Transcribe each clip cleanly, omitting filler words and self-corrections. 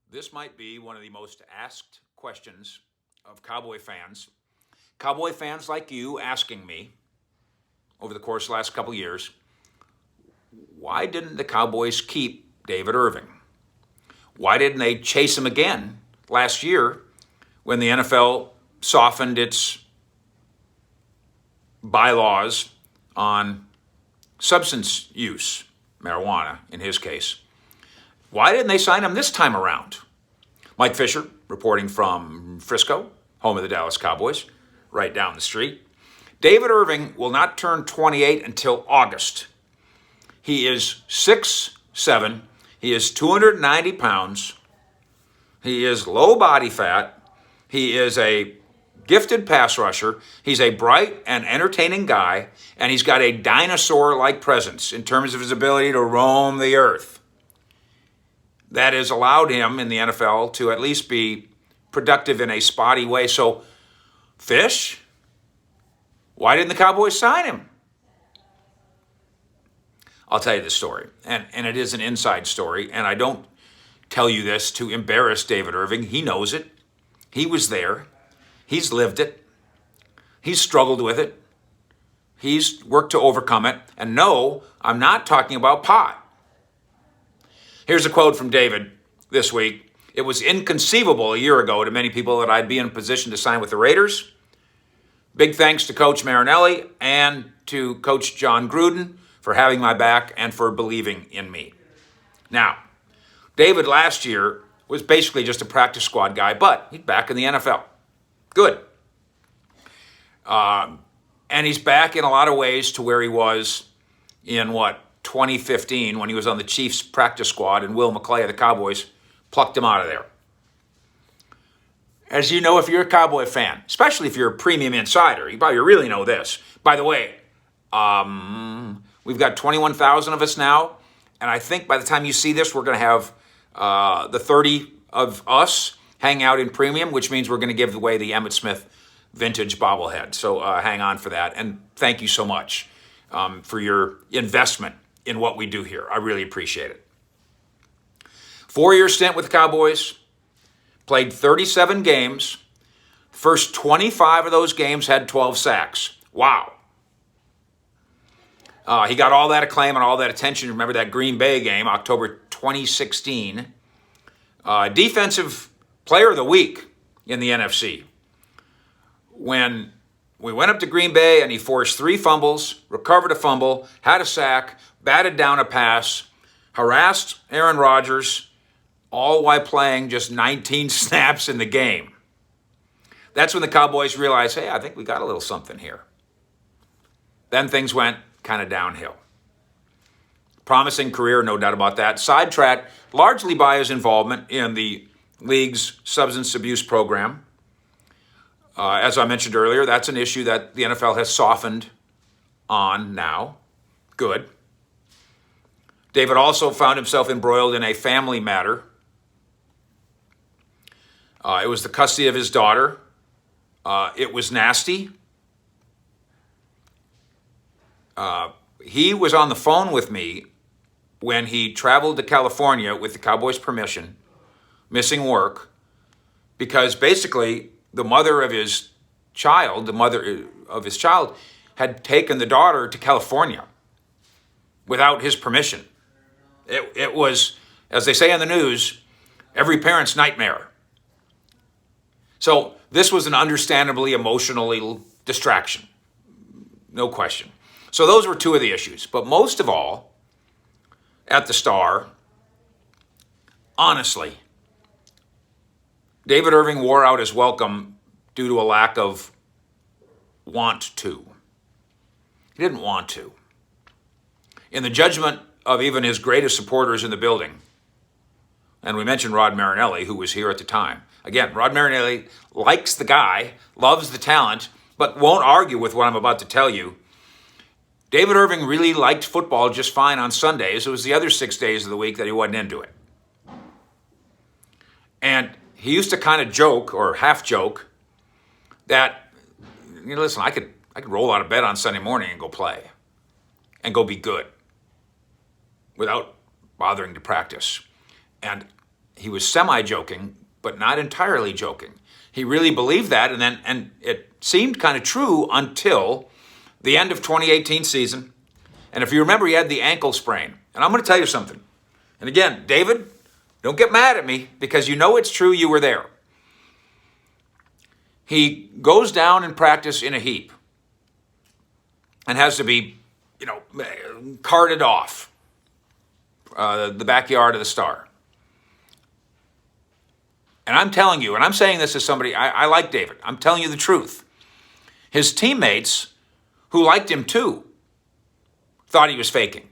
This might be one of the most asked questions of Cowboy fans. Cowboy fans like you asking me over the course of the last couple of years, why didn't the Cowboys keep David Irving? Why didn't they chase him again last year when the NFL softened its bylaws on substance use, marijuana in his case? Why didn't they sign him this time around? Mike Fisher, reporting from Frisco, home of the Dallas Cowboys, right down the street. David Irving will not turn 28 until August. He is 6'7". He is 290 pounds. He is low body fat. He is a gifted pass rusher. He's a bright and entertaining guy, and he's got a dinosaur-like presence in terms of his ability to roam the earth. That has allowed him in the NFL to at least be productive in a spotty way. So, Fish, why didn't the Cowboys sign him? I'll tell you the story, and it is an inside story, and I don't tell you this to embarrass David Irving. He knows it. He was there. He's lived it. He's struggled with it. He's worked to overcome it. And no, I'm not talking about pot. Here's a quote from David this week. It was inconceivable a year ago to many people that I'd be in a position to sign with the Raiders. Big thanks to Coach Marinelli and to Coach John Gruden for having my back and for believing in me. Now, David last year was basically just a practice squad guy, but he's back in the NFL. Good. And he's back in a lot of ways to where he was in 2015 when he was on the Chiefs practice squad and Will McClay of the Cowboys plucked him out of there. As you know, if you're a Cowboy fan, especially if you're a premium insider, you probably really know this. By the way, we've got 21,000 of us now, and I think by the time you see this, we're going to have the 30 of us hang out in premium, which means we're going to give away the Emmitt Smith vintage bobblehead. So hang on for that, and thank you so much for your investment in what we do here. I really appreciate it. 4-year stint with the Cowboys, played 37 games. First 25 of those games had 12 sacks. Wow. He got all that acclaim and all that attention. Remember that Green Bay game, October 2016. Defensive Player of the Week in the NFC. When we went up to Green Bay and he forced 3 fumbles, recovered a fumble, had a sack, batted down a pass, harassed Aaron Rodgers, all while playing just 19 snaps in the game. That's when the Cowboys realized, hey, I think we got a little something here. Then things went kind of downhill. Promising career, no doubt about that. Sidetracked largely by his involvement in the league's substance abuse program. As I mentioned earlier, that's an issue that the NFL has softened on now. Good. David also found himself embroiled in a family matter. It was the custody of his daughter. It was nasty. He was on the phone with me when he traveled to California with the Cowboys' permission, missing work, because basically the mother of his child, had taken the daughter to California without his permission. It was, as they say on the news, every parent's nightmare. So this was an understandably emotional distraction, no question. So those were 2 of the issues. But most of all, at the Star, honestly, David Irving wore out his welcome due to a lack of want to. He didn't want to. In the judgment of even his greatest supporters in the building, and we mentioned Rod Marinelli, who was here at the time. Again, Rod Marinelli likes the guy, loves the talent, but won't argue with what I'm about to tell you. David Irving really liked football just fine on Sundays. It was the other 6 days of the week that he wasn't into it. And he used to kind of joke, or half joke, that, listen, I could roll out of bed on Sunday morning and go play and go be good without bothering to practice. And he was semi-joking, but not entirely joking. He really believed that, and it seemed kind of true until the end of 2018 season. And if you remember, he had the ankle sprain. And I'm going to tell you something. And again, David, don't get mad at me because you know it's true, you were there. He goes down in practice in a heap and has to be, carted off the backyard of the Star. And I'm telling you, and I'm saying this as somebody, I like David. I'm telling you the truth. His teammates, who liked him too, thought he was faking.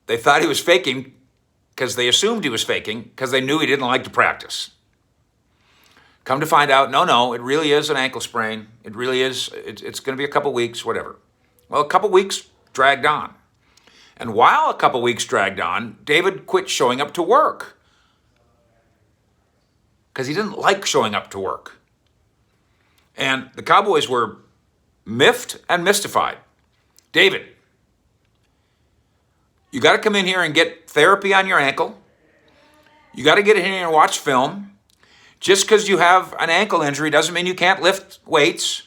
They thought he was faking because they assumed he was faking because they knew he didn't like to practice. Come to find out, no, it really is an ankle sprain. It really is. It's going to be a couple weeks, whatever. Well, a couple weeks dragged on. And while a couple weeks dragged on, David quit showing up to work because he didn't like showing up to work. And the Cowboys were miffed and mystified. David, you got to come in here and get therapy on your ankle. You got to get in here and watch film. Just because you have an ankle injury doesn't mean you can't lift weights.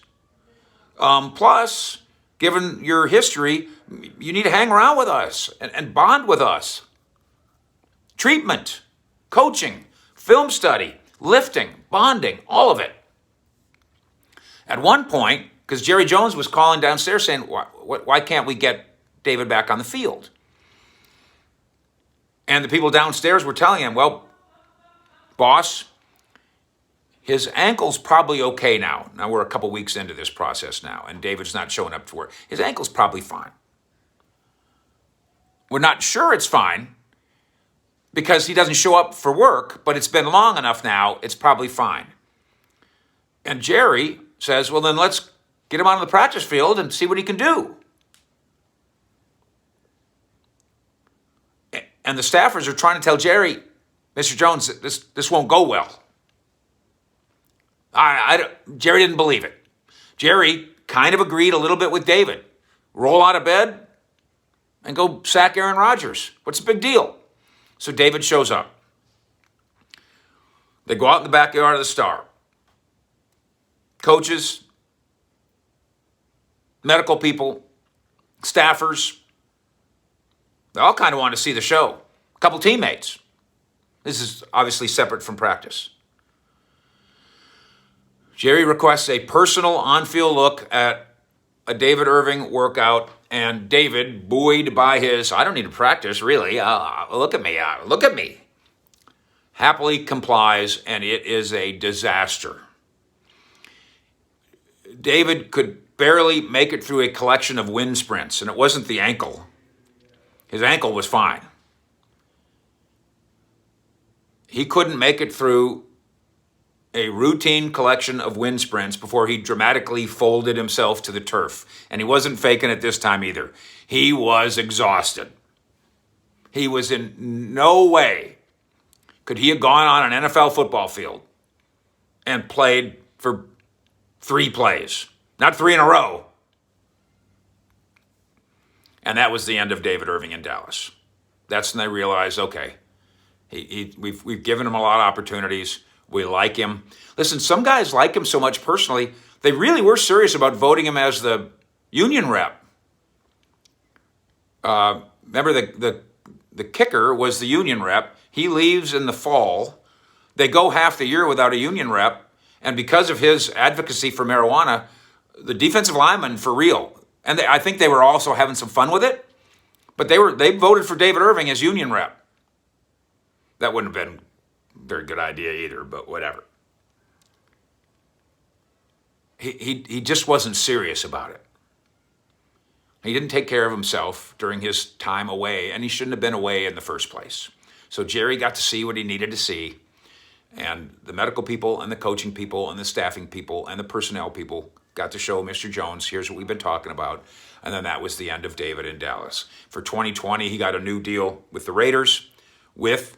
Plus, given your history, you need to hang around with us and bond with us. Treatment, coaching, film study, lifting, bonding, all of it. At one point, because Jerry Jones was calling downstairs saying, why can't we get David back on the field? And the people downstairs were telling him, well, boss, his ankle's probably okay now. Now we're a couple weeks into this process now, and David's not showing up to work. His ankle's probably fine. We're not sure it's fine because he doesn't show up for work, but it's been long enough now, it's probably fine. And Jerry says, well, then let's get him on the practice field and see what he can do. And the staffers are trying to tell Jerry, Mr. Jones, this won't go well. Jerry didn't believe it. Jerry kind of agreed a little bit with David. Roll out of bed and go sack Aaron Rodgers. What's the big deal? So David shows up. They go out in the backyard of the Star. Coaches, medical people, staffers, they all kind of want to see the show. A couple teammates. This is obviously separate from practice. Jerry requests a personal on-field look at a David Irving workout, and David, buoyed by his, I don't need to practice, really, look at me, happily complies, and it is a disaster. David could barely make it through a collection of wind sprints, and it wasn't the ankle. His ankle was fine. He couldn't make it through a routine collection of wind sprints before he dramatically folded himself to the turf. And he wasn't faking it this time either. He was exhausted. He was in no way could he have gone on an NFL football field and played for 3 plays, not 3 in a row. And that was the end of David Irving in Dallas. That's when they realized, okay, we've given him a lot of opportunities. We like him. Listen, some guys like him so much personally, they really were serious about voting him as the union rep. Remember, the kicker was the union rep. He leaves in the fall. They go half the year without a union rep. And because of his advocacy for marijuana, the defensive linemen, for real, and I think they were also having some fun with it, but they voted for David Irving as union rep. That wouldn't have been a very good idea either, but whatever. He just wasn't serious about it. He didn't take care of himself during his time away, and he shouldn't have been away in the first place. So Jerry got to see what he needed to see, and the medical people and the coaching people and the staffing people and the personnel people got to show Mr. Jones, here's what we've been talking about. And then that was the end of David in Dallas. For 2020, he got a new deal with the Raiders, with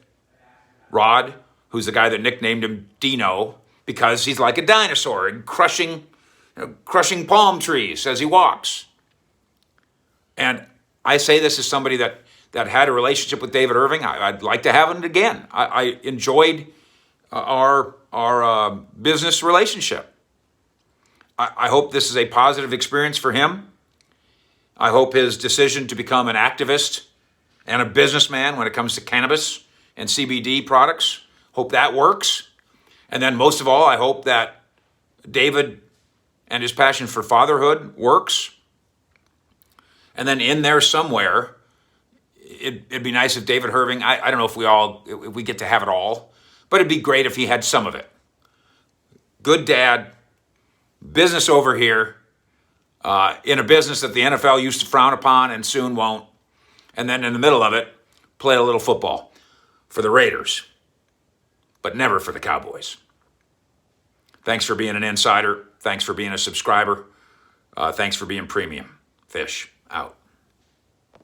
Rod, who's the guy that nicknamed him Dino, because he's like a dinosaur and crushing palm trees as he walks. And I say this as somebody that that had a relationship with David Irving. I'd like to have it again. I enjoyed our business relationship. I hope this is a positive experience for him. I hope his decision to become an activist and a businessman when it comes to cannabis and CBD products, hope that works. And then most of all, I hope that David and his passion for fatherhood works. And then in there somewhere, it'd be nice if David Irving, I don't know if we get to have it all, but it'd be great if he had some of it. Good dad, business over here, in a business that the NFL used to frown upon and soon won't. And then in the middle of it, play a little football for the Raiders, but never for the Cowboys. Thanks for being an insider. Thanks for being a subscriber. Thanks for being premium. Fish out.